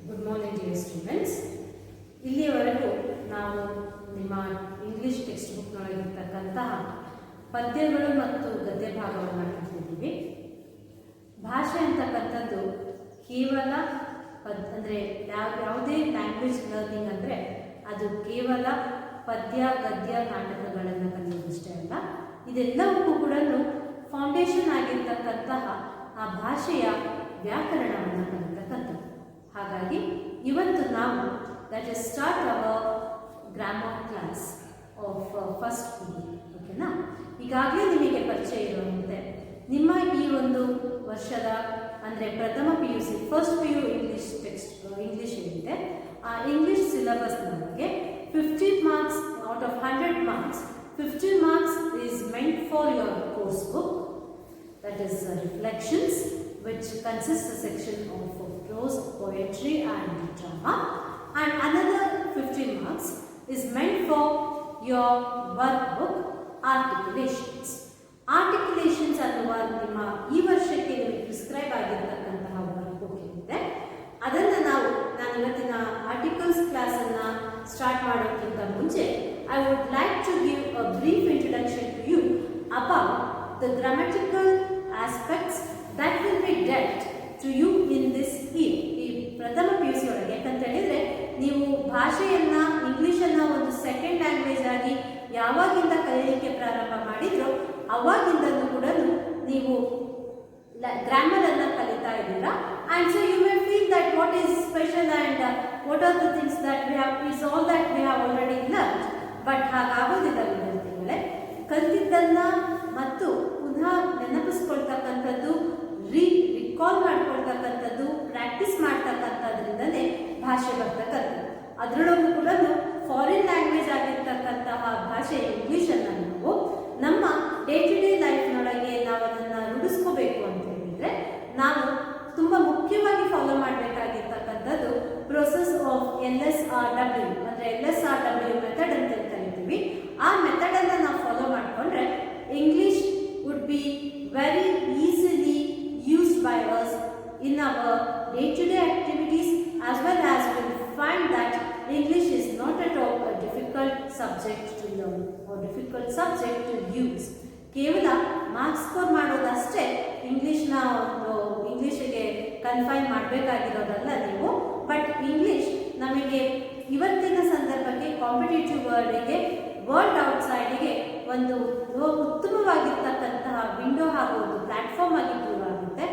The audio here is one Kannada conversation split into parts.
Good morning dear students. ಇಲ್ಲಿಯವರೆಗೂ ನಾವು ನಿಮ್ಮ ಇಂಗ್ಲಿಷ್ ಟೆಕ್ಸ್ಟ್ ಬುಕ್ನೊಳಗಿರ್ತಕ್ಕಂತಹ ಪದ್ಯಗಳು ಮತ್ತು ಗದ್ಯ ಭಾಗವನ್ನು ಕಲಿತಿದ್ದೀವಿ. ಭಾಷೆ ಅಂತಕ್ಕಂಥದ್ದು ಕೇವಲ ಅಂದರೆ ಯಾವುದೇ ಲ್ಯಾಂಗ್ವೇಜ್ ಲರ್ನಿಂಗ್ ಅಂದರೆ ಅದು ಕೇವಲ ಪದ್ಯ ಗದ್ಯ ನಾಟಕಗಳನ್ನು ಕಲಿಯೋದಷ್ಟೇ ಅಲ್ಲ, ಇದೆಲ್ಲವಕ್ಕೂ ಕೂಡ ಫೌಂಡೇಶನ್ ಆಗಿರ್ತಕ್ಕಂತಹ ಆ ಭಾಷೆಯ ವ್ಯಾಕರಣವನ್ನು ಕಲಿತಕ್ಕಂಥದ್ದು. ಹಾಗಾಗಿ ಇವತ್ತು ನಾವು that is start hour grammar class of first P. ಓಕೆನಾ? ಈಗಾಗಲೇ ನಿಮಗೆ ಪರಿಚಯ ಇರುವಂತೆ ನಿಮ್ಮ ಈ ಒಂದು ವರ್ಷದ ಅಂದರೆ ಪ್ರಥಮ PUC first PU English English ಏನಿದೆ ಆ ಇಂಗ್ಲಿಷ್ ಸಿಲೆಬಸ್ ನಮಗೆ 50 marks out of 100 marks 50 marks is meant for your course book, that is reflections, which consists a section of prose, poetry and drama, and another 50 marks is meant for your workbook articulations. Articulations ಅನ್ನುವ ನಿಮ್ಮ ಈ ವರ್ಷಕ್ಕೆ ನಿಮಗೆ ಪ್ರಿಸ್ಕ್ರೈಬ್ ಆಗಿರತಕ್ಕಂತಹ ವರ್ಕ್ಬುಕ್ ಏನಿದೆ ಅದನ್ನು ನಾನು ಇವತ್ತಿನ ಆರ್ಟಿಕಲ್ಸ್ ಕ್ಲಾಸನ್ನು ಸ್ಟಾರ್ಟ್ ಮಾಡೋಕ್ಕಿಂತ ಮುಂಚೆ I would like to give a brief introduction to you about the grammatical aspects that will be dealt to you in this year. ಈ ಪ್ರಥಮ PUC ಒಳಗೆ ಯಾಕಂತ ಹೇಳಿದ್ರೆ ನೀವು ಭಾಷೆಯನ್ನ ಇಂಗ್ಲಿಷನ್ನ ಒಂದು ಸೆಕೆಂಡ್ ಲ್ಯಾಂಗ್ವೇಜ್ ಆಗಿ ಯಾವಾಗಿಂದ ಕಲಿಯಲಿಕ್ಕೆ ಪ್ರಾರಂಭ ಮಾಡಿದ್ರೋ ಅವಾಗಿಂದಲೂ ಕೂಡ ನೀವು ಗ್ರಾಮರ್ ಅನ್ನ ಕಲಿತಾ ಇದ್ದೀರಾ. And so you will feel that what is special and what are the things that we have is all that we have already learned. But ಹಾಗಾಗೋದಿಲ್ಲ ವಿದ್ಯಾರ್ಥಿಗಳೇ. ಕಲಿತಿದ್ದನ್ನ ಮತ್ತು ಪುನಃ ನೆನಪಿಸ್ಕೊಳ್ತಕ್ಕಂಥದ್ದು, ರಿಕಾಲ್ ಮಾಡ್ಕೊಳ್ತಕ್ಕಂಥದ್ದು, ಪ್ರಾಕ್ಟೀಸ್ ಮಾಡ್ತಕ್ಕಂಥದ್ರಿಂದಲೇ ಭಾಷೆ ಬರ್ತಕ್ಕಂಥದ್ದು. ಅದರೊಳಗೂ ಕೂಡ ಫಾರಿನ್ ಲ್ಯಾಂಗ್ವೇಜ್ ಆಗಿರ್ತಕ್ಕಂತಹ ಭಾಷೆ ಇಂಗ್ಲೀಷನ್ನು ನಾವು ನಮ್ಮ ಡೇ ಟು ಡೇ ಲೈಫ್ನೊಳಗೆ ನಾವು ಅದನ್ನು ರೂಢಿಸ್ಕೋಬೇಕು ಅಂತ ಹೇಳಿದರೆ ನಾವು ತುಂಬ ಮುಖ್ಯವಾಗಿ ಫಾಲೋ ಮಾಡಬೇಕಾಗಿರ್ತಕ್ಕಂಥದ್ದು ಪ್ರೊಸೆಸ್ ಆಫ್ LSRW ಅಂದರೆ LSRW ಮೆಥಡ್ ಅಂತ ಕರಿತೀವಿ. ಆ ಮೆಥಡನ್ನು ನಾವು ಫಾಲೋ ಮಾಡಿಕೊಂಡ್ರೆ English would be very easily used by us in our day-to-day activities, as well as we find that English is not at all a difficult subject to learn or difficult subject to use. ಕೇವಲ ಮಾರ್ಕ್ಸ್ ಸ್ಕೋರ್ ಮಾಡೋದಷ್ಟೇ ಇಂಗ್ಲೀಷ್ನ ಒಂದು ಇಂಗ್ಲೀಷಿಗೆ ಕನ್ಫೈನ್ ಮಾಡಬೇಕಾಗಿರೋದಲ್ಲ ನೀವು. ಬಟ್ ಇಂಗ್ಲೀಷ್ ನಮಗೆ ಇವತ್ತಿನ ಸಂದರ್ಭಕ್ಕೆ ಕಾಂಪಿಟೇಟಿವ್ ವರ್ಲ್ಡ್ಗೆ ವರ್ಲ್ಡ್ ಔಟ್ಸೈಡ್ಗೆ ಒಂದು ಉತ್ತಮವಾಗಿರ್ತಕ್ಕಂತಹ ವಿಂಡೋ ಹಾಗೂ ಒಂದು ಪ್ಲಾಟ್ಫಾರ್ಮ್ ಆಗಿ ಪ್ರೂವ್ ಆಗುತ್ತೆ.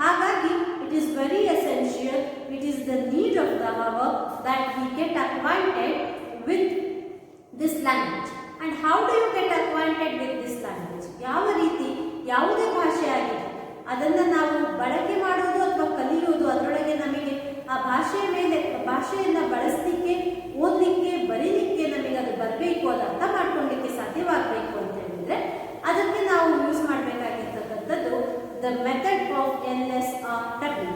ಹಾಗಾಗಿ it is very essential, it is the need of the hour that we get acquainted with this language. And how do you get acquainted with this language? ಯಾವ ರೀತಿ ಯಾವುದೇ ಭಾಷೆ ಆಗಿದೆ ಅದನ್ನು ನಾವು ಬಳಕೆ ಮಾಡೋದು ಅಥವಾ ಕಲಿಯೋದು, ಅದರೊಳಗೆ ನಮಗೆ ಆ ಭಾಷೆಯ ಮೇಲೆ ಭಾಷೆಯನ್ನು ಬಳಸಲಿಕ್ಕೆ, ಓದಲಿಕ್ಕೆ, ಬರೀಲಿಕ್ಕೆ ನಮಗೆ ಅದು ಬರಬೇಕು, ಅದು ಅರ್ಥ ಮಾಡ್ಕೊಳ್ಳಿಕ್ಕೆ ಸಾಧ್ಯವಾಗಬೇಕು ಅಂತ ಹೇಳಿದರೆ ಅದಕ್ಕೆ ನಾವು ಯೂಸ್ ಮಾಡಬೇಕಾಗಿರ್ತಕ್ಕಂಥದ್ದು the method of LSRW.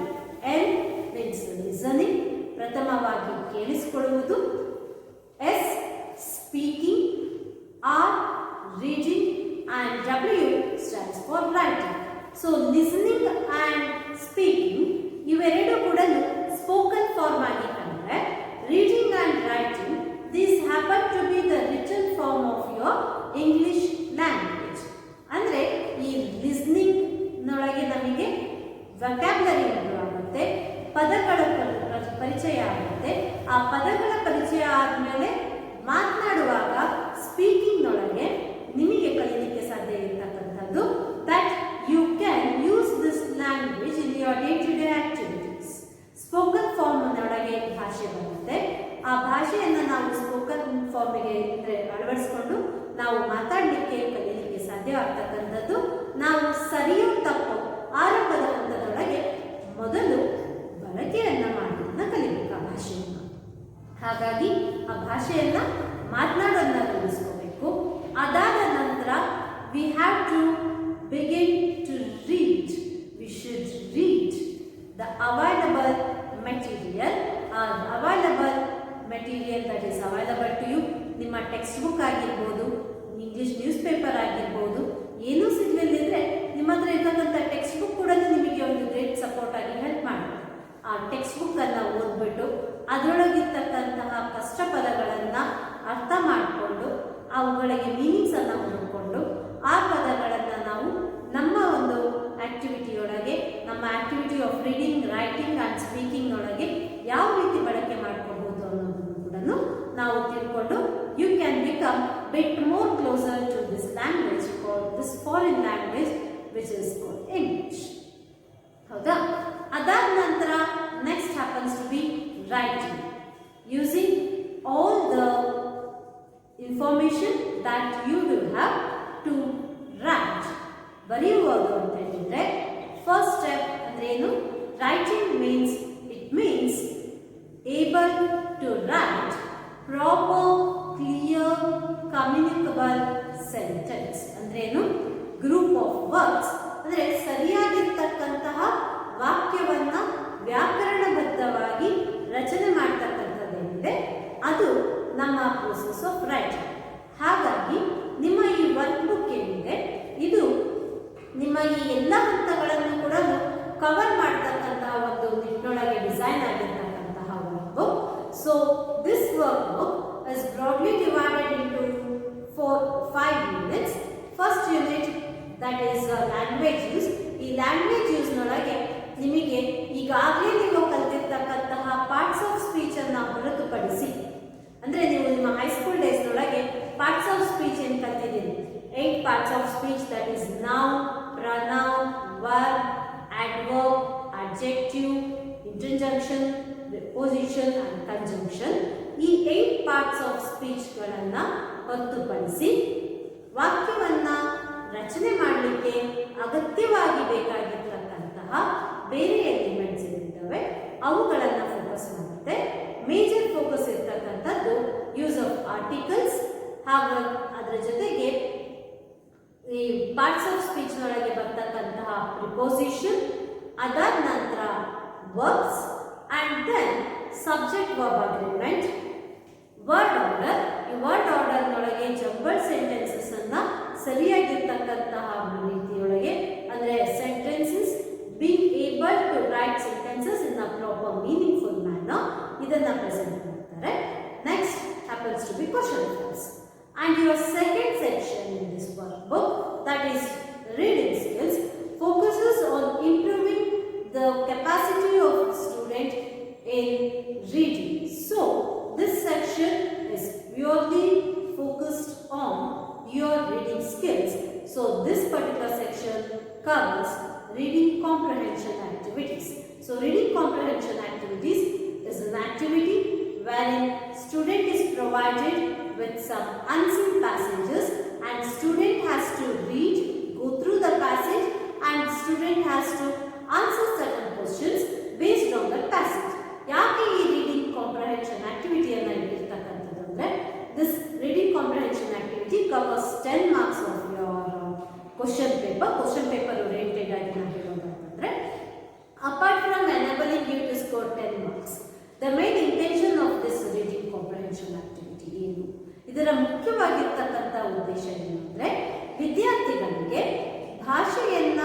L means listening, ಪ್ರಥಮವಾಗಿ ಕೇಳಿಸಿಕೊಳ್ಳುವುದು, S speaking, R reading and W stands for writing. So listening and speaking ಇವೆರಡು ಕೂಡ ಸ್ಪೋಕನ್ ಫಾರ್ಮ್ ಆಗಿ ಕಂಡ್ರೆ, reading and writing this happen to be the written form of your English language. ಅಂದರೆ ಈ ಲಿಸ್ನಿಂಗ್ನೊಳಗೆ ನಮಗೆ ವೊಕ್ಯಾಬ್ಯುಲರಿ ಆಗುತ್ತೆ, ಪದಗಳ ಪರಿಚಯ ಆಗುತ್ತೆ. ಆ ಪದಗಳ ಪರಿಚಯ ಆದಮೇಲೆ ಮಾತನಾಡುವಾಗ ಸ್ಪೀಕಿಂಗ್ನೊಳಗೆ ನಿಮಗೆ ಕಲಿಯಲಿಕ್ಕೆ ಸಾಧ್ಯ ಇರತಕ್ಕಂಥದ್ದು that you can use this language in your day to day activities. Spoken ಫಾರ್ಮ್ನೊಳಗೆ ಭಾಷೆ ಬರುತ್ತೆ. ಆ ಭಾಷೆಯನ್ನು ನಾವು ಸ್ಪೋಕನ್ ಫಾರ್ಮಿಗೆ ಅಂದರೆ ಅಳವಡಿಸ್ಕೊಂಡು ನಾವು ಮಾತಾಡಲಿಕ್ಕೆ, ಕಲಿಯಲಿಕ್ಕೆ ಸಾಧ್ಯವಾಗ್ತಕ್ಕಂಥದ್ದು. ನಾವು ಸರಿಯೋ ತಪ್ಪು ಆರಂಭದ ಹಂತದೊಳಗೆ ಮೊದಲು ಬಳಕೆಯನ್ನು ಮಾಡೋದನ್ನ ಕಲಿಬೇಕು ಆ ಭಾಷೆಯನ್ನು. ಹಾಗಾಗಿ ಆ ಭಾಷೆಯನ್ನು ಮಾತನಾಡೋದನ್ನ ರೂಢಿಸ್ಕೋಬೇಕು. ಅದಾದ ನಂತರ we have to begin to read. We should read the available material. Available material that is available to you. ನಿಮ್ಮ ಟೆಕ್ಸ್ಟ್ ಬುಕ್ ಆಗಿರ್ಬೋದು, ಇಂಗ್ಲೀಷ್ ನ್ಯೂಸ್ ಪೇಪರ್ ಆಗಿರ್ಬೋದು, ಏನೂ ಸಿಗಲಿಲ್ಲ ಅಂದರೆ ನಿಮ್ಮ ಹತ್ರ ಇರ್ತಕ್ಕಂಥ ಟೆಕ್ಸ್ಟ್ ಬುಕ್ ಕೂಡ ನಿಮಗೆ ಒಂದು ಗ್ರೇಟ್ ಸಪೋರ್ಟ್ ಆಗಿ ಹೆಲ್ಪ್ ಮಾಡುತ್ತೆ. ಆ ಟೆಕ್ಸ್ಟ್ ಬುಕ್ಕನ್ನು ಓದ್ಬಿಟ್ಟು ರೀಡಿಂಗ್, ರೈಟಿಂಗ್ ಆ್ಯಂಡ್ ಸ್ಪೀಕಿಂಗ್ ಒಳಗೆ ಯಾವ ರೀತಿ ಬಳಕೆ ಮಾಡ್ಕೋಬಹುದು ಅನ್ನೋದನ್ನು ಕೂಡ ನಾವು ತಿಳ್ಕೊಂಡು you can become bit more closer to this language or this foreign language which is called English. ಹೌದಾ? ಅದಾದ ನಂತರ next happens to be writing using all the information that you will have to write. ಬರೆಯುವುದು ಅಂತ ಹೇಳಿದ್ರೆ ಫಸ್ಟ್ ಸ್ಟೆಪ್ ಅಂದ್ರೆ ಏನು? Writing means it means able to write proper clear communicable sentence. ಅಂದ್ರೆ ಏನು? ಗ್ರೂಪ್ ಆಫ್ ವರ್ಡ್ಸ್ ಅಂದ್ರೆ ಸರಿಯಾಗಿರ್ತಕ್ಕಂತಹ ವಾಕ್ಯವನ್ನ ವ್ಯಾಕರಣಬದ್ಧವಾಗಿ ರಚನೆ ಮಾಡ್ತಕ್ಕಂಥದ್ದೇನಿದೆ ಅದು ನಮ್ಮ ಪ್ರೋಸೆಸ್ ಆಫ್ ರೈಟಿಂಗ್. ಹಾಗಾಗಿ ನಿಮ್ಮ ಈ ವರ್ಕ್ ಬುಕ್ ಏನಿದೆ ಇದು ನಿಮ್ಮ ಈ ಎಲ್ಲ ಹಂತಗಳನ್ನು ಕೂಡ ಕವರ್ ಮಾಡ್ತಕ್ಕಂತಹ ಒಂದು ನಿಟ್ಟಿನೊಳಗೆ ಡಿಸೈನ್ ಆಗಿರ್ತಕ್ಕಂತಹ work book. So this work book is broadly divided into 5 units. First unit that is language use. ಈ ಲ್ಯಾಂಗ್ವೇಜ್ ಯೂಸ್ನೊಳಗೆ ನಿಮಗೆ ಈಗಾಗಲೇ ನೀವು ಕಲಿತಿರ್ತಕ್ಕಂತಹ ಪಾರ್ಟ್ಸ್ ಆಫ್ ಸ್ಪೀಚ್ ಅನ್ನು ಹೊರತುಪಡಿಸಿ, ಅಂದ್ರೆ ನೀವು ನಿಮ್ಮ ಹೈಸ್ಕೂಲ್ ಡೇಸ್ನೊಳಗೆ ಪಾರ್ಟ್ಸ್ ಆಫ್ ಸ್ಪೀಚ್ ಏನು ಕಲ್ತಿದ್ದೀರಿ? 8 parts of speech, that is noun, pronoun, verb, adverb, adjective, interjunction, preposition and conjunction. ಈ 8 ಪಾರ್ಟ್ಸ್ ಆಫ್ ಸ್ಪೀಚ್ಗಳನ್ನ ಹೊರತುಪಡಿಸಿ ವಾಕ್ಯವನ್ನ ರಚನೆ ಮಾಡಲಿಕ್ಕೆ ಅಗತ್ಯವಾಗಿ ಬೇಕಾಗಿರ್ತಕ್ಕಂತಹ ಬೇರೆ ಎಲಿಮೆಂಟ್ಸ್ ಏನಿದ್ದಾವೆ ಅವುಗಳನ್ನು ಫೋಕಸ್ ಮಾಡುತ್ತೆ. ಮೇಜರ್ ಫೋಕಸ್ ಇರ್ತಕ್ಕಂಥದ್ದು ಯೂಸ್ ಆಫ್ ಆರ್ಟಿಕಲ್ಸ್, ಹಾಗೂ ಅದರ ಜೊತೆಗೆ ಈ ಪಾರ್ಟ್ಸ್ ಆಫ್ ಸ್ಪೀಚ್ ನೊಳಗೆ ಬರ್ತಕ್ಕಂತಹ ಪ್ರಿಪೋಸಿಷನ್, ಅದಾದ ನಂತರ verbs and then subject verb agreement, word order. ಈ ವರ್ಡ್ ಆರ್ಡರ್ ನೊಳಗೆ ಜಂಬಲ್ ಸೆಂಟೆನ್ಸಸ್ ಅನ್ನ ಸರಿಯಾಗಿರ್ತಕ್ಕಂತಹ ರೀತಿಯೊಳಗೆ ಅಂದ್ರೆ sentences being able to write sentences in a proper meaningful manner ಇದನ್ನ ಪ್ರೆಸೆಂಟ್ ಮಾಡ್ತಾರೆ. Next happens to be question answers. And your second section in this workbook, that is reading skills, focuses on improving the capacity of student in reading. So this section is purely focused on your reading skills. So this particular section covers reading comprehension activities. So reading comprehension activities is an activity wherein student is provided with some unseen passages and student has to read, go through the passage and student has to answer certain questions based on that passage. ಯಾಕೆ ಈ reading comprehension activity ಅನ್ನು ಇಟ್ಟಿರ್ತಕ್ಕಂಥದ್ದು ಅಂದ್ರೆ this reading comprehension activity covers 10 marks of your question paper oriented ಆಗಿ ನಾವು ಹೇಳೋದಾದ್ರೆ apart from enabling you to score 10 marks, the main intention of this reading comprehension activity ಏನು? ಇದರ ಮುಖ್ಯವಾಗಿರ್ತಕ್ಕಂಥ ಉದ್ದೇಶ ಏನು ಅಂದ್ರೆ ವಿದ್ಯಾರ್ಥಿಗಳಿಗೆ ಭಾಷೆಯನ್ನ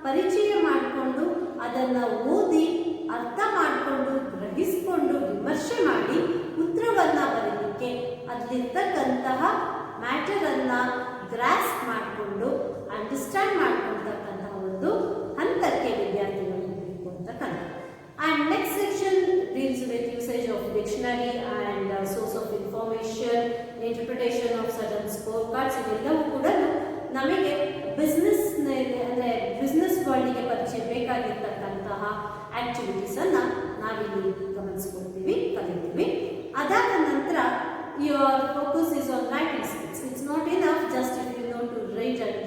ಪರಿಚಯ ಮಾಡಿಕೊಂಡು ಅದನ್ನ ಓದಿ ಅರ್ಥ ಮಾಡಿಕೊಂಡು ಗ್ರಹಿಸಿಕೊಂಡು ವಿಮರ್ಶೆ ಮಾಡಿ ಉತ್ತರವನ್ನ ಬರೆಯಲಿಕ್ಕೆ ಅಲ್ಲಿರ್ತಕ್ಕಂತಹ ಮ್ಯಾಟರ್ ಅನ್ನ ಗ್ರಾಸ್ಪ್ ಮಾಡಿಕೊಂಡು ಅಂಡರ್ಸ್ಟ್ಯಾಂಡ್ ಮಾಡ್ಕೊಳ್ತಕ್ಕಂತಹ ಒಂದು ಹಂತಕ್ಕೆ ವಿದ್ಯಾರ್ಥಿಗಳು ಹೋಗಬೇಕು ಅಂತಕ್ಕಂಥ. And next section deals with usage of dictionary and source of information, interpretation of certain scorecards. ಇವೆಲ್ಲವೂ ಕೂಡ ನಮಗೆ ಬಿಸ್ನೆಸ್ ಅಂದ್ರೆ ಬಿಸ್ನೆಸ್ ವರ್ಲ್ಡ್ಗೆ ಪರಿಚಯ ಬೇಕಾಗಿರ್ತಕ್ಕಂತಹ ಆಕ್ಟಿವಿಟೀಸ್ ಅನ್ನ ನಾವಿಲ್ಲಿ ಗಮನಿಸ್ಕೊಳ್ತೀವಿ, ಕಲಿತೀವಿ. ಅದಾದ ನಂತರ your focus is on writing skills. It's not enough just if you know to write and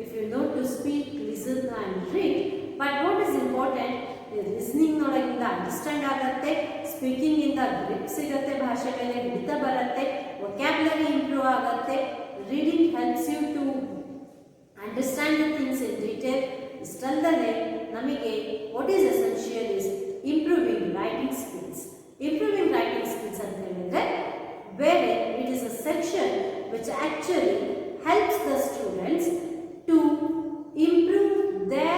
if you know to speak, listen and read, but what is important is listening ನೊಳಗಿಂದ ಅಂಡರ್ಸ್ಟ್ಯಾಂಡ್ ಆಗುತ್ತೆ, ಸ್ಪೀಕಿಂಗ್ ಇಂದ ಗ್ರಿಪ್ ಸಿಗುತ್ತೆ, ಭಾಷೆ ಮೇಲೆ ಹಿಡಿತ ಬರುತ್ತೆ, ವೊಕ್ಯಾಬ್ಯುಲರಿ ಇಂಪ್ರೂವ್ ಆಗುತ್ತೆ, reading helps you to understand the things in detail. ಇಷ್ಟಲ್ಲದೆ ನಮಗೆ what is essential is improving writing skills. Improving writing skills ಅಂತ ಹೇಳಿದ್ರೆ where it is a section which actually helps the students to improve their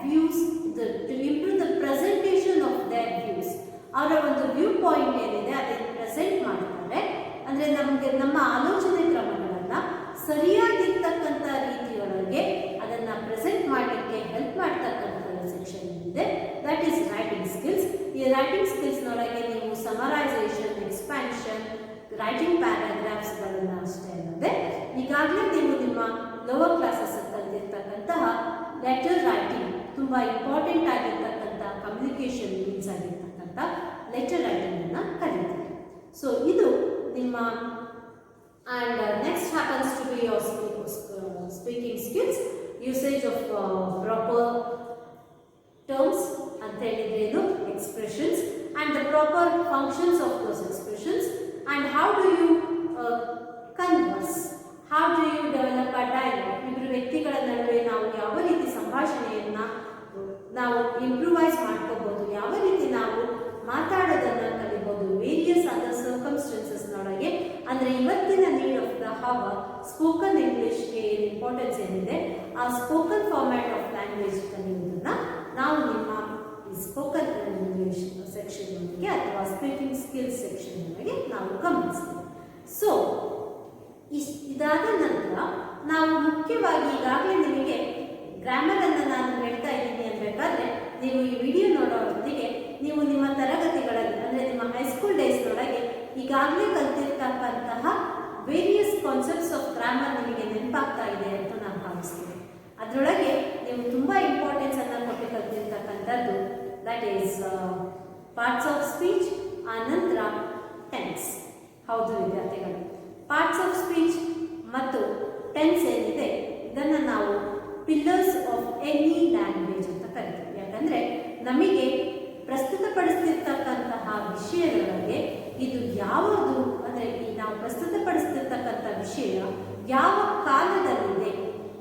views, to improve the presentation of their views. ಅವರ ಒಂದು ವ್ಯೂ ಪಾಯಿಂಟ್ ಏನಿದೆ ಅದನ್ನು ಪ್ರೆಸೆಂಟ್ ಮಾಡ್ತಾರೆ. ಅಂದರೆ ನಮಗೆ ನಮ್ಮ ಆಲೋಚನೆ ಕ್ರಮಗಳನ್ನು ಸರಿಯಾಗಿರ್ತಕ್ಕಂಥ ರೀತಿಯೊಳಗೆ ಅದನ್ನು ಪ್ರೆಸೆಂಟ್ ಮಾಡಲಿಕ್ಕೆ ಹೆಲ್ಪ್ ಮಾಡ್ತಕ್ಕಂಥ ಸೆಕ್ಷನ್ ಏನಿದೆ ದಟ್ ಈಸ್ ಈ ರೈಟಿಂಗ್ ಸ್ಕಿಲ್ಸ್ನೊಳಗೆ ನೀವು ಸಮರೈಸೇಷನ್, ಎಕ್ಸ್ಪ್ಯಾನ್ಷನ್, ರೈಟಿಂಗ್ ಪ್ಯಾರಾಗ್ರಾಫ್ಸ್ಗಳನ್ನ ಅಷ್ಟೇ ಅಲ್ಲದೆ ಈಗಾಗಲೇ ನೀವು ನಿಮ್ಮ ಲೋವರ್ ಕ್ಲಾಸಸ್ ಕಲಿತಿರ್ತಕ್ಕಂತಹ ಲೆಟರ್ ರೈಟಿಂಗ್, ತುಂಬ ಇಂಪಾರ್ಟೆಂಟ್ ಆಗಿರ್ತಕ್ಕಂಥ ಕಮ್ಯುನಿಕೇಷನ್ ಮೀನ್ಸ್ ಆಗಿರ್ತಕ್ಕಂಥ ಲೆಟರ್ ರೈಟಿಂಗನ್ನು ಕಲಿತೀರಿ. ಸೊ ಇದು ನಿಮ್ಮ and next happens to be your speaking skills, usage of proper terms and expressions and the proper functions of those expressions, and how do you converse, how do you develop a dialogue. ಇಬ್ಬರು ವ್ಯಕ್ತಿಗಳ ನಡುವೆ ನಾವು ಯಾವ ರೀತಿ ಸಂಭಾಷಣೆಯನ್ನ ನಾವು ಇಂಪ್ರೂವೈಸ್ ಮಾಡ್ಕೋಬಹುದು, ಯಾವ ರೀತಿ ನಾವು ಮಾತಾಡೋದನ್ನ ಕಲಿಬಹುದು, ವೇರಿಯಸ್ ಅದರ್ ಸರ್ಕಮ್ಸ್ಟೆನ್ಸಸ್ ನೊಳಗೆ. ಅಂದರೆ ಇವತ್ತಿನ need of the hour spoken ಇಂಗ್ಲಿಷ್ಗೆ ಇಂಪಾರ್ಟೆನ್ಸ್ ಏನಿದೆ, ಆ ಸ್ಪೋಕನ್ ಫಾರ್ಮ್ಯಾಟ್ ಆಫ್ ಲ್ಯಾಂಗ್ವೇಜ್ ಕಲಿಯುವುದನ್ನ ನಾವು ನಿಮ್ಮ ಈ ಸ್ಪೋಕನ್ ಇಂಗ್ಲಿಷ್ ಸೆಕ್ಷನ್ ಒಳಗೆ ಅಥವಾ ಸ್ಪೀಕಿಂಗ್ ಸ್ಕಿಲ್ಸ್ ಸೆಕ್ಷನ್ ಒಳಗೆ ನಾವು ಗಮನಿಸ್ತೀವಿ. ಸೊ ಇದಾದ ನಂತರ ನಾವು ಮುಖ್ಯವಾಗಿ ಈಗಾಗಲೇ ನಿಮಗೆ ಗ್ರಾಮರನ್ನು ನಾನು ಹೇಳ್ತಾ ಇದ್ದೀನಿ ಅನ್ಬೇಕಾದ್ರೆ ನೀವು ಈ ವಿಡಿಯೋ ನೋಡೋ ಹೊತ್ತಿಗೆ ನೀವು ನಿಮ್ಮ ತರಗತಿಗಳಲ್ಲಿ ಅಂದರೆ ನಿಮ್ಮ ಹೈಸ್ಕೂಲ್ ಡೇಸ್ನೊಳಗೆ ಈಗಾಗಲೇ ಕಲಿತಿರ್ತಕ್ಕಂತಹ ವೇರಿಯಸ್ ಕಾನ್ಸೆಪ್ಟ್ಸ್ ಆಫ್ ಗ್ರಾಮರ್ ನಿಮಗೆ ನೆನಪಾಗ್ತಾ ಇದೆ ಅಂತ ನಾನು ಭಾವಿಸ್ತೀನಿ. ಅದರೊಳಗೆ ನೀವು ತುಂಬ ಇಂಪಾರ್ಟೆನ್ಸ್ ಅನ್ನು ಕೊಟ್ಟು ಕಲಿತಿರ್ತಕ್ಕಂಥದ್ದು that is parts of speech, ಆನಂತರ ಟೆನ್ಸ್. ಹೌದು ವಿದ್ಯಾರ್ಥಿಗಳು, ಪಾರ್ಟ್ಸ್ ಆಫ್ ಸ್ಪೀಚ್ ಮತ್ತು ಟೆನ್ಸ್ ಏನಿದೆ ಇದನ್ನು ನಾವು ಪಿಲ್ಲರ್ಸ್ ಆಫ್ ಎನಿ ಲ್ಯಾಂಗ್ವೇಜ್ ಅಂತ ಕರಿತೀವಿ. ಯಾಕಂದರೆ ನಮಗೆ ಪ್ರಸ್ತುತಪಡಿಸ್ತಿರ್ತಕ್ಕಂತಹ ವಿಷಯದೊಳಗೆ ಇದು ಯಾವುದು ಅಂದರೆ ನಾವು ಪ್ರಸ್ತುತಪಡಿಸ್ತಿರ್ತಕ್ಕಂಥ ವಿಷಯ ಯಾವ ಕಾಲದಲ್ಲಿದೆ,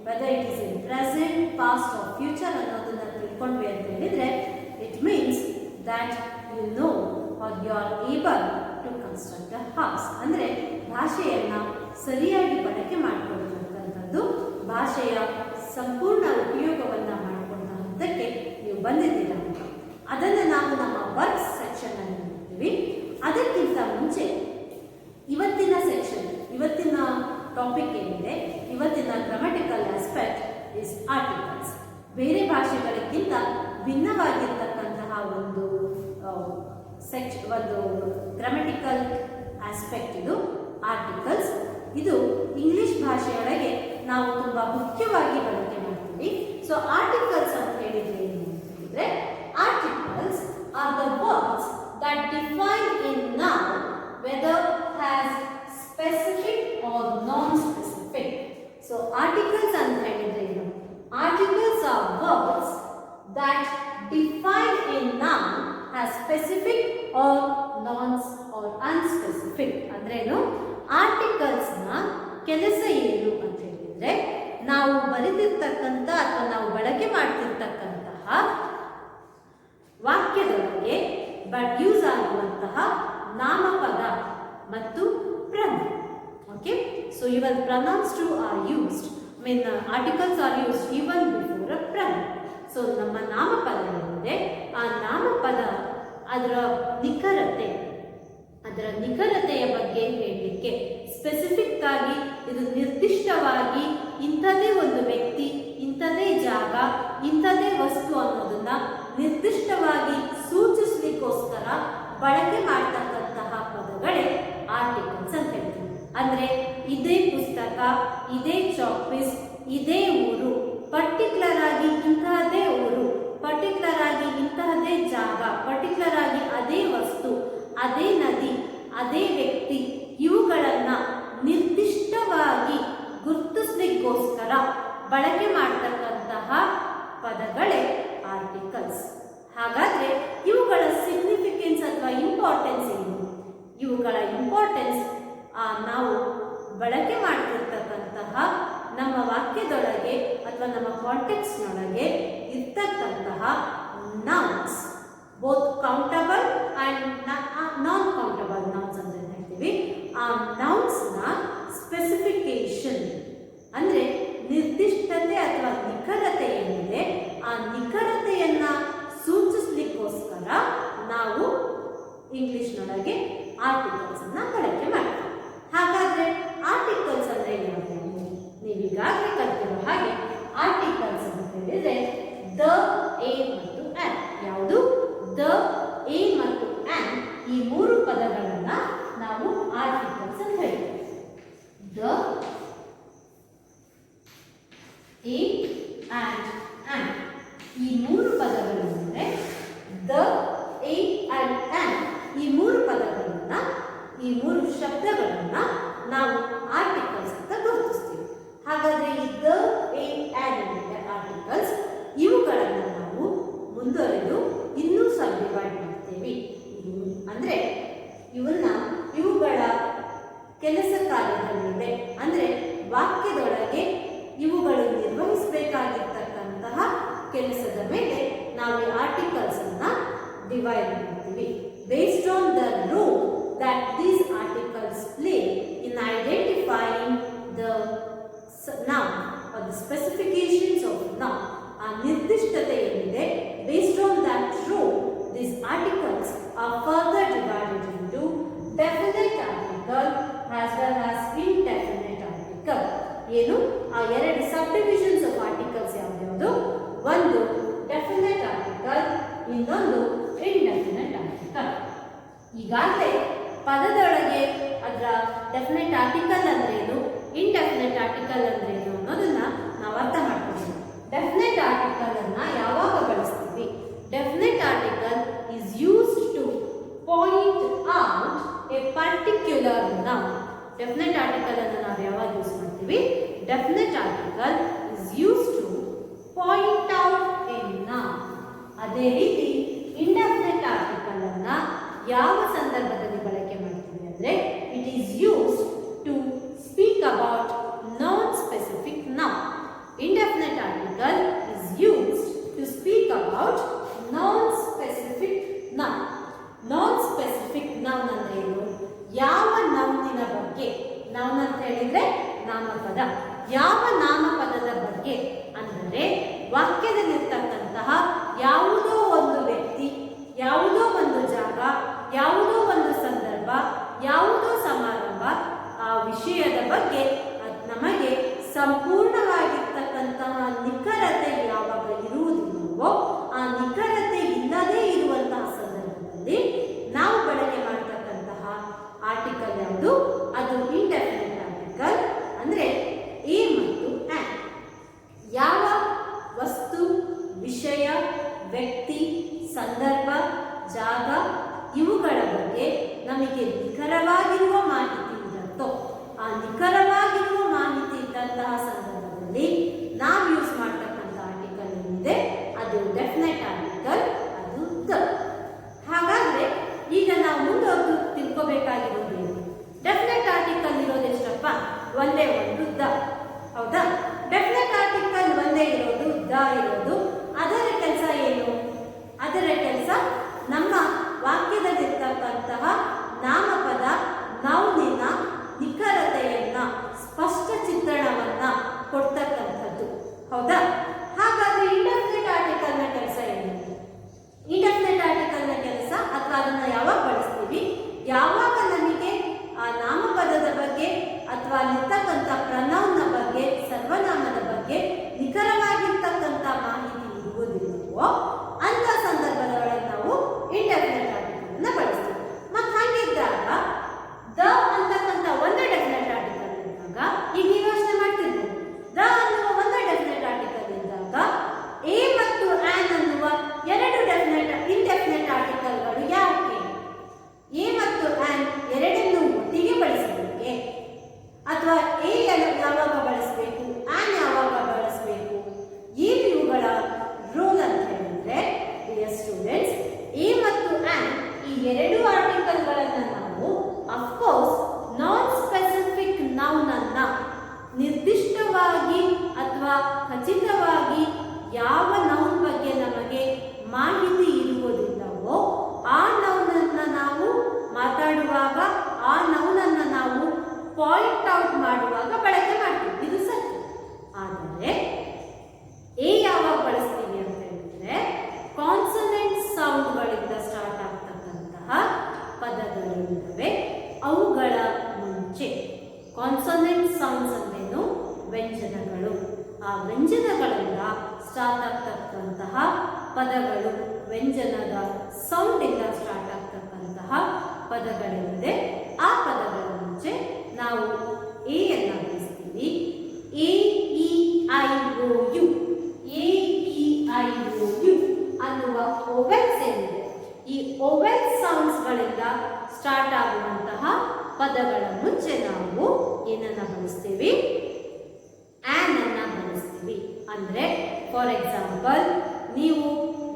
whether it is in present, past or future ಅನ್ನೋದನ್ನು ತಿಳ್ಕೊಂಡ್ವಿ ಅಂತ ಹೇಳಿದರೆ it means that you know or you are able to construct a house. ಅಂದರೆ ಭಾಷೆಯನ್ನು ಸರಿಯಾಗಿ ಬಳಕೆ ಮಾಡಿಕೊಳ್ತಕ್ಕಂಥದ್ದು, ಭಾಷೆಯ ಸಂಪೂರ್ಣ ಉಪಯೋಗವನ್ನು ಮಾಡಿಕೊಂಡ ಹಂತಕ್ಕೆ ನೀವು ಬಂದಿದ್ದೀರ ಅಂತ. ಅದನ್ನು ನಾವು ನಮ್ಮ ವರ್ಕ್ಸ್ ಸೆಕ್ಷನ್ ಅಲ್ಲಿ ನೋಡ್ತೀವಿ. ಅದಕ್ಕಿಂತ ಮುಂಚೆ ಇವತ್ತಿನ ಸೆಕ್ಷನ್, ಇವತ್ತಿನ ಟಾಪಿಕ್ ಏನಿದೆ, ಇವತ್ತಿನ ಗ್ರಾಮಟಿಕಲ್ ಆಸ್ಪೆಕ್ಟ್ ಇಸ್ ಆರ್ಟಿಕಲ್ಸ್. ಬೇರೆ ಭಾಷೆಗಳಿಗಿಂತ ಭಿನ್ನವಾಗಿರ್ತಕ್ಕಂತಹ ಒಂದು ಗ್ರಾಮಟಿಕಲ್ ಆಸ್ಪೆಕ್ಟ್ ಇದು ಆರ್ಟಿಕಲ್ಸ್. ಇದು ಇಂಗ್ಲಿಷ್ ಭಾಷೆಯೊಳಗೆ ನಾವು ತುಂಬ ಮುಖ್ಯವಾಗಿ ಬಳಕೆ ಮಾಡ್ತೀವಿ. ಸೊ ಆರ್ಟಿಕಲ್ಸ್ ಅಂತ ಹೇಳಿದ್ರೆ ಏನು ಅಂತ ಹೇಳಿದ್ರೆ, articles are the words that define a noun whether has specific or non-specific. So articles anta helidre enu, articles are words that define a noun as specific or or unspecific. ಅಂದ್ರೆ ಏನು, ಆರ್ಟಿಕಲ್ಸ್ ನ ಕೆಲಸ ಏನು ಅಂತ ಹೇಳಿದ್ರೆ, ನಾವು ಬರೆದಿರ್ತಕ್ಕಂಥ ಅಥವಾ ನಾವು ಬಳಕೆ ಮಾಡ್ತಿರ್ತಕ್ಕಂತಹ ವಾಕ್ಯದೊಳಗೆ ಯೂಸ್ ಆಗುವಂತಹ ನಾಮಪದ ಮತ್ತು pronoun. Okay, so even pronouns to are used, articles are used even before a pronoun. So ನಮ್ಮ ನಾಮಪದ ಏನಿದೆ, ಆ ನಾಮಪದ ಅದರ ನಿಖರತೆಯ ಬಗ್ಗೆ ಹೇಳಲಿಕ್ಕೆ, ಸ್ಪೆಸಿಫಿಕ್ ಆಗಿ ಇದು ನಿರ್ದಿಷ್ಟವಾಗಿ ಇಂಥದೇ ಒಂದು ವ್ಯಕ್ತಿ, ಇಂಥದೇ ಜಾಗ, ಇಂಥದೇ ವಸ್ತು ಅನ್ನೋದನ್ನ ನಿರ್ದಿಷ್ಟವಾಗಿ ಸೂಚಿಸಲಿಕ್ಕೋಸ್ಕರ ಬಳಕೆ ಮಾಡ್ತಕ್ಕಂತಹ ಪದಗಳೇ ಆರ್ಟಿಕಲ್ಸ್ ಅಂತ ಹೇಳ್ತೀವಿ. ಅಂದ್ರೆ ಇದೇ ಪುಸ್ತಕ, ಇದೇ ಚಾಕ್ಪೀಸ್, ಇದೇ ಊರು, ಪರ್ಟಿಕ್ಯುಲರ್ ಆಗಿ ಇಂತಹದೇ ಊರು, ಪರ್ಟಿಕ್ಯುಲರ್ ಆಗಿ ಇಂತಹದೇ ಜಾಗ, ಪರ್ಟಿಕ್ಯುಲರ್ ಆಗಿ ಅದೇ ವಸ್ತು, ಅದೇ ನದಿ, ಅದೇ ವ್ಯಕ್ತಿ, ಇವುಗಳನ್ನ ನಿರ್ದಿಷ್ಟವಾಗಿ ಗುರುತಿಸ್ಲಿಕ್ಕೋಸ್ಕರ ಬಳಕೆ ಮಾಡ್ತಕ್ಕಂತಹ ಪದಗಳೇ ಆರ್ಟಿಕಲ್ಸ್. ಹಾಗಾದ್ರೆ ಇವುಗಳ ಸಿಗ್ನಿಫಿಕೆನ್ಸ್ ಅಥವಾ ಇಂಪಾರ್ಟೆನ್ಸ್ ಏನು? ಇವುಗಳ ಇಂಪಾರ್ಟೆನ್ಸ್ ನಾವು ಬಳಕೆ ಮಾಡ್ತಿರ್ತಕ್ಕಂತಹ ನಮ್ಮ ವಾಕ್ಯದೊಳಗೆ ಅಥವಾ ನಮ್ಮ ಕಾಂಟೆಕ್ಸ್ಟ್ನೊಳಗೆ ಇರ್ತಕ್ಕಂತಹ nouns, both countable and non countable nouns ಅಂತ ಹೇಳ್ತೀವಿ. ಆ ನೌನ್ಸ್ನ ಸ್ಪೆಸಿಫಿಕೇಶನ್ ಅಂದರೆ ನಿರ್ದಿಷ್ಟತೆ ಅಥವಾ ನಿಖರತೆ ಏನಿದೆ, ಆ ನಿಖರತೆಯನ್ನ ಸೂಚಿಸ್ಲಿಕ್ಕೋಸ್ಕರ ನಾವು ಇಂಗ್ಲಿಷ್ನೊಳಗೆ ಆರ್ಟಿಕಲ್ಸ್ ಅನ್ನ ಬಳಕೆ ಮಾಡ್ತೀವಿ. ಹಾಗಾದ್ರೆ ಆರ್ಟಿಕಲ್ಸ್ ಅಂದ್ರೆ ಏನು? ನೀವೀಗಾಗಲೇ ಕಲ್ತಿರೋ ಹಾಗೆ ಆರ್ಟಿಕಲ್ಸ್ ಅಂತ ಹೇಳಿದ್ರೆ ದ, ಎ ಮತ್ತು ಈ 3 ಶಬ್ದಗಳನ್ನ ನಾವು ಆರ್ಟಿಕಲ್ಸ್ ಅಂತ ಗುರುತಿಸ್ತೀವಿ. ಹಾಗಾದ್ರೆ ಈ ದ, ಎ, ಆ್ಯಂಡ್ ಆರ್ಟಿಕಲ್ಸ್ ಇವುಗಳನ್ನು ನಾವು ಮುಂದುವರೆದು ಇನ್ನೂ ಸಬ್ ಡಿವೈಡ್ ಮಾಡ್ತೇವೆ. ಅಂದ್ರೆ ಇವುಗಳ ಕೆಲಸ ಕಾರ್ಯದ ಮೇಲೆ ಅಂದ್ರೆ ವಾಕ್ಯದೊಳಗೆ ಇವುಗಳು ನಿರ್ವಹಿಸಬೇಕಾಗಿರ್ತಕ್ಕಂತಹ ಕೆಲಸದ ಮೇಲೆ ನಾವು ಈ ಆರ್ಟಿಕಲ್ಸ್ ಅನ್ನ ಡಿವೈಡ್ ಮಾಡ್ತೀವಿ. Based on the role that these articles play in identifying the noun or the specifications of noun, ಆ ನಿರ್ದಿಷ್ಟತೆ ಏನಿದೆ, based on that role these articles are further divided into definite article as well as indefinite article. ಏನು ಆ 2 ಸಬ್ ಡಿವಿಷನ್ಸ್ ಆಫ್ ಆರ್ಟಿಕಲ್ಸ್ ಯಾವ್ದು? ಒಂದು ಡೆಫಿನೆಟ್ ಆರ್ಟಿಕಲ್, ಇನ್ನೊಂದು ಇಂಡೆಫಿನೆಟ್ ಆರ್ಟಿಕಲ್. ಈಗಾಗಲೇ ಪದದೊಳಗೆ ಅದರ ಡೆಫಿನೆಟ್ ಆರ್ಟಿಕಲ್ ಅಂದ್ರೇನು, ಇಂಡೆಫಿನೆಟ್ ಆರ್ಟಿಕಲ್ ಅಂದ್ರೇನು ಅನ್ನೋದನ್ನ ನಾವು ಅರ್ಥ ಮಾಡ್ತೀವಿ. ಡೆಫಿನೆಟ್ ಆರ್ಟಿಕಲ್ ಅನ್ನ ಯಾವಾಗ ಬಳಸ್ತೀವಿ? Definite article is used to point out a particular noun. Definite article ಅನ್ನು ನಾವು ಯಾವಾಗ ಯೂಸ್ ಮಾಡ್ತೀವಿ? Definite article is used to point out a noun. ಅದೇ ರೀತಿ ಇಂಡೆಫಿನೆಟ್ ಆರ್ಟಿಕಲ್ ಅನ್ನ ಯಾವ ಸಂದರ್ಭದಲ್ಲಿ ಬಳಕೆ ಮಾಡ್ತೀವಿ ಅಂದ್ರೆ it is used to speak about non-specific noun. Indefinite article is used to speak about non-specific noun. Non-specific noun ಅಂದ್ರೆ ಏನು? ಯಾವ ನೌನಿನ ಬಗ್ಗೆ, ನೌನ್ ಅಂತ ಹೇಳಿದ್ರೆ ನಾಮಪದ, ಯಾವ ನಾಮಪದದ ಬಗ್ಗೆ ಅಂದರೆ ವಾಕ್ಯದಲ್ಲಿರ್ತಕ್ಕಂತಹ ಯಾವುದೋ ಒಂದು ವ್ಯಕ್ತಿ, ಯಾವುದೋ ಒಂದು ಜಾಗ, ಯಾವುದೋ ಒಂದು ಸಂದರ್ಭ, ಯಾವುದೋ ಸಮಾರಂಭ, ಆ ವಿಷಯದ ಬಗ್ಗೆ ನಮಗೆ ಸಂಪೂರ್ಣವಾಗಿರ್ತಕ್ಕಂತಹ ನಿಖರತೆ ಯಾವಾಗ ಇರುವುದಿಲ್ಲವೋ ಆ ನಿಖರತೆ ಇಲ್ಲದೆ ಇರುವಂತಹ ಸಂದರ್ಭದಲ್ಲಿ ನಾವು ಬಳಕೆ ಮಾಡತಕ್ಕಂತಹ ಆರ್ಟಿಕಲ್ ಯಾವುದು? ಅದು ಇಂಡೆಫಿನೆಟ್ ಆರ್ಟಿಕಲ್. ಅಂದ್ರೆ ಎ ಮತ್ತು ಆ್ಯಂಡ್. ಯಾವ ವಸ್ತು, ವಿಷಯ, ವ್ಯಕ್ತಿ, ಸಂದರ್ಭ, ಜಾಗ ಇವುಗಳ ಬಗ್ಗೆ ನಮಗೆ ನಿಖರವಾಗಿರುವ ಮಾಹಿತಿ ಇರುತ್ತೋ ಆ ನಿಖರವಾಗಿರುವ ಮಾಹಿತಿ ಇದ್ದಂತಹ ಸಂದರ್ಭದಲ್ಲಿ ನಾವು ಯೂಸ್ ಮಾಡ್ತಕ್ಕಂಥ ಆರ್ಟಿಕಲ್ ಏನಿದೆ ಅದು ಡೆಫಿನೆಟ್ ಆರ್ಟಿಕಲ್, ಅದು ದ. ಹಾಗಾದ್ರೆ ಈಗ ನಾವು ಮುಂದೆ ತಿಳ್ಕೋಬೇಕಾಗಿರೋದು ಏನು? ಡೆಫಿನೆಟ್ ಆರ್ಟಿಕಲ್ ಇರೋದು ಎಷ್ಟಪ್ಪ? ಒಂದೇ ಒಂದು ದ. ಹೌದಾ? ಡೆಫಿನೆಟ್ ಆರ್ಟಿಕಲ್ ಒಂದೇ ಇರೋದು, ದ ಇರೋದು. ಅದರ ಕೆಲಸ ಏನು? ಅದರ ಕೆಲಸ ನಮ್ಮ ವಾಕ್ಯದಲ್ಲಿರ್ತಕ್ಕಂತಹ ನಾಮಪದ ನೌನಿನ ನಿಖರತೆಯನ್ನ, ಸ್ಪಷ್ಟ ಚಿತ್ರಣವನ್ನ ಕೊಡ್ತಕ್ಕಂಥದ್ದು. ಹೌದಾ? ಹಾಗಾದ್ರೆ ಇಂಡೆಫಿನೆಟ್ ಆರ್ಟಿಕಲ್ ನ ಕೆಲಸ ಏನು? ಇಂಡೆಫಿನೆಟ್ ಆರ್ಟಿಕಲ್ ನ ಕೆಲಸ ಅಥವಾ ಅದನ್ನ ಯಾವಾಗ ಬಳಸ್ತೀವಿ? ಯಾವಾಗ ನಮಗೆ ಆ ನಾಮಪದದ ಬಗ್ಗೆ ಅಥವಾ ಅಲ್ಲಿರ್ತಕ್ಕಂಥ ಪ್ರನೌನ್ನ ಬಗ್ಗೆ, ಸರ್ವನಾಮದ ಬಗ್ಗೆ ನಿಖರವಾಗಿರ್ತಕ್ಕಂಥ ಮಾಹಿತಿ ಇರುವುದಿಲ್ಲವೋ ಅಂತ ಸಂದರ್ಭದೊಳಗೆ ನಾವು ಇಂಡೆಫಿನೆಟ್ ಆರ್ಟಿಕಲ್ ಅನ್ನ ಬಳಸ್ತೀವಿ. ಮತ್ತೆ ಹಾಗಿದ್ದಾಗ ದ ಅಂತಕ್ಕಂಥ ಒಂದೇ ಡೆಫಿನೆಟ್ ಆರ್ಟಿಕಲ್ ಇದ್ದಾಗ ಈಗ ನೀವು ಯೋಚನೆ ಮಾಡ್ತಿರ್ಬೋದು, ದ ಅನ್ನುವ ಒಂದೇ ಡೆಫಿನೆಟ್ ಆರ್ಟಿಕಲ್ ಇದ್ದಾಗ ಎ ಮತ್ತು ಆ್ಯನ್ ಅನ್ನುವ 2 ಇಂಡೆಫಿನೆಟ್ ಆರ್ಟಿಕಲ್ಗಳು ಯಾಕೆ? ಎ ಮತ್ತು ಆ್ಯನ್ ಎರಡನ್ನೂ ಒಟ್ಟಿಗೆ ಬಳಸಬೇಕೆ ಅಥವಾ ಎ ಯಾವಾಗ ಬಳಸಬೇಕು, ಆ್ಯನ್ ಯಾವಾಗ ಬಳಸಬೇಕು? ಏನು ಇವುಗಳ ರೂಲ್ ಅಂತ ಹೇಳಿದ್ರೆ, ಡಿಯರ್ ಸ್ಟೂಡೆಂಟ್ಸ್, ಎ ಮತ್ತು ಆ್ಯನ್ ಈ 2 ಆರ್ಟಿಕಲ್ಗಳನ್ನು ನಾವು ಅಫ್ಕೋರ್ಸ್ ನಾನ್ ಸ್ಪೆಸಿಫಿಕ್ ನೌನ್ ಅನ್ನ ನಿರ್ದಿಷ್ಟವಾಗಿ ಅಥವಾ ಖಚಿತವಾಗಿ ಯಾವ ನೌನ್ ಬಗ್ಗೆ ನಮಗೆ ಮಾಹಿತಿ ಇರುವುದಿಲ್ಲವೋ ಆ ನೌನನ್ನ ನಾವು ಮಾತಾಡುವಾಗ, ಆ ನೌನನ್ನ ನಾವು ಪಾಯಿಂಟ್ ಔಟ್ ಮಾಡುವಾಗ ಬಳಕೆ ಮಾಡ್ತೀವಿ. ಇದು ಸತ್ಯ. ಆದರೆ ಎ ಯಾವಾಗ ಬಳಸ್ತೀವಿ ಅಂತ ಹೇಳಿದ್ರೆ ಕಾನ್ಸನೆಂಟ್ ಸೌಂಡ್ಗಳಿಂದ ಸ್ಟಾರ್ಟ್ ಆಗ್ತಕ್ಕಂತಹ ಪದಗಳಿರುತ್ತವೆ, ಅವುಗಳ ಮುಂಚೆ. ಕಾನ್ಸನೆಂಟ್ ಸೌಂಡ್ಸ್ ಅಂದ್ರೇನು? ವ್ಯಂಜನಗಳು. ಆ ವ್ಯಂಜನಗಳಿಂದ ಸ್ಟಾರ್ಟ್ ಆಗ್ತಕ್ಕಂತಹ ಪದಗಳು, ವ್ಯಂಜನದ ಸೌಂಡ್ ಇಂದ ಸ್ಟಾರ್ಟ್ ಆಗ್ತಕ್ಕಂತಹ ಪದಗಳಿದೆ. ಆ ಪದಗಳ ಮುಂಚೆ ನಾವು ಎ ಅನ್ನ ಬಳಸ್ತೀವಿ. A E I O U, A E I O U ಅನ್ನುವ ಓವೆಲ್ಸ್ ಏನಿದೆ, ಈ ಓವೆಲ್ ಸೌಂಡ್ಸ್ ಗಳಿಂದ ಸ್ಟಾರ್ಟ್ ಆಗುವಂತಹ ಪದಗಳ ಮುಂಚೆ ನಾವು ಏನನ್ನ ಬಳಸ್ತೀವಿ? ಆನ್ ಅನ್ನ ಬಳಸ್ತೀವಿ. ಅಂದ್ರೆ ಫಾರ್ ಎಕ್ಸಾಂಪಲ್, ನೀವು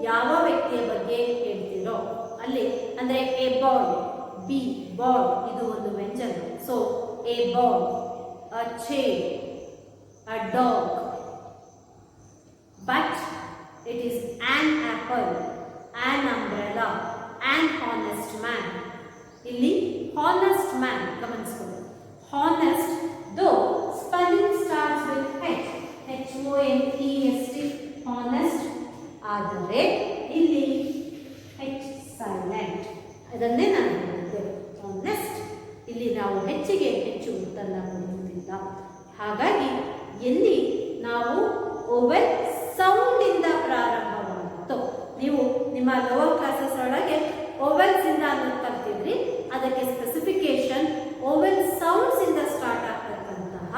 ಯಾವ ವ್ಯಕ್ತಿಯ ಬಗ್ಗೆ ಹೇಳ್ತೀರೋ ಅಲ್ಲಿ ಅಂದ್ರೆ ಎ ಬಾಯ್, ಬಿ ಬಾಯ್, ಇದು ಒಂದು ವ್ಯಂಜನ. So a boy, a chair, a dog. But it is an apple, an umbrella, an honest man. ಇಲ್ಲಿ ಹಾನೆಸ್ಟ್ ಮ್ಯಾನ್ ಗಮನಿಸ್ಕೊಳ್ಳಿ. Honest though spelling starts with H, HONEST, honest. ಆದರೆ ಇಲ್ಲಿ ಹೆಚ್ ಸೈಲೆಂಟ್. ಅದನ್ನೇ ನಾನು ಹೇಳಿದ್ದೆ, ಹಾನೆಸ್ಟ್. ಇಲ್ಲಿ ನಾವು ಹೆಚ್ಚಿಗೆ ಹೆಚ್ಚು ಒತ್ತನ್ನ ಕೊಡುವುದಿಲ್ಲ. ಹಾಗಾಗಿ ಎಲ್ಲಿ ನಾವು ಓವೆಲ್ ಸೌಂಡ್ ಇಂದ ಪ್ರಾರಂಭವಾಗುತ್ತೋ, ನೀವು ನಿಮ್ಮ ಲೋವರ್ ಕ್ಲಾಸಸ್ ಒಳಗೆ ಓವೆಲ್ಸ್ ಇಂದ ಅನ್ನೋದು ಕಲ್ತಿದ್ರಿ, ಅದಕ್ಕೆ ಸ್ಪೆಸಿಫಿಕೇಶನ್ ಓವೆಲ್ ಸೌಂಡ್ಸ್ ಇಂದ ಸ್ಟಾರ್ಟ್ ಆಗ್ತಕ್ಕಂತಹ